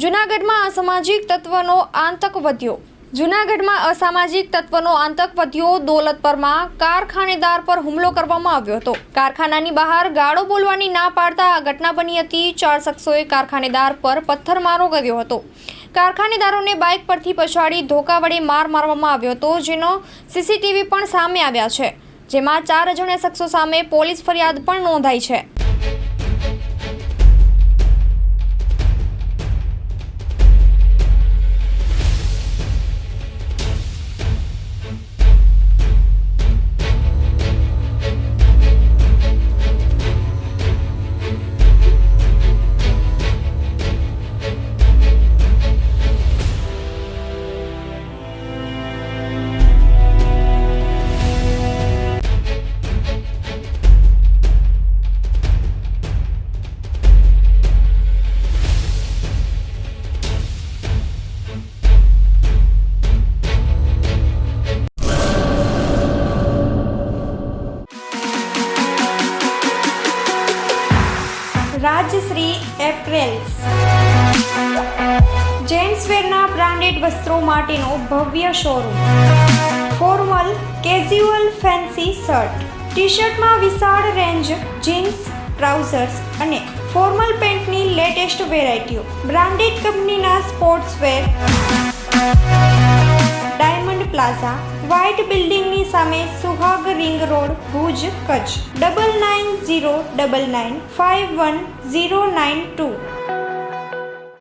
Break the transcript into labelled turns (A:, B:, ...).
A: જૂનાગઢમાં અસામાજિક તત્વનો આતંક વધ્યો. જૂનાગઢમાં અસામાજિક તત્વનો આતંક વધ્યો. દોલતપરમાં કારખાનેદાર પર હુમલો કરવામાં આવ્યો હતો. કારખાનાની બહાર ગાળો બોલવાની ના પાડતા આ ઘટના બની હતી. 4 શખ્સોએ કારખાનેદાર પર પથ્થરમારો કર્યો હતો. કારખાનેદારોને બાઇક પરથી પછાડી ધોકા વડે માર મારવામાં આવ્યો હતો, જેનો સીસીટીવી પણ સામે આવ્યા છે, જેમાં 4 અજાણ્યા શખ્સો સામે પોલીસ ફરિયાદ પણ નોંધાઈ છે. રાજશ્રી એપ્રેલ્સ જેન્ટ્સવેરના બ્રાન્ડેડ વસ્ત્રો માટેનો ભવ્ય showroom. Formal, casual, fancy shirt, ટી-શર્ટમાં વિશાળ રેન્જ, જીન્સ, ટ્રાઉઝર્સ અને ફોર્મલ પેન્ટની લેટેસ્ટ વેરાયટીઓ. બ્રાન્ડેડ કંપનીના સ્પોર્ટ્સવેર. ડાયમંડ પ્લાઝા, વ્હાઇટ બિલ્ડિંગની સામે, સુહાગ રિંગ રોડ, ભુજ, કચ્છ. 9909951092.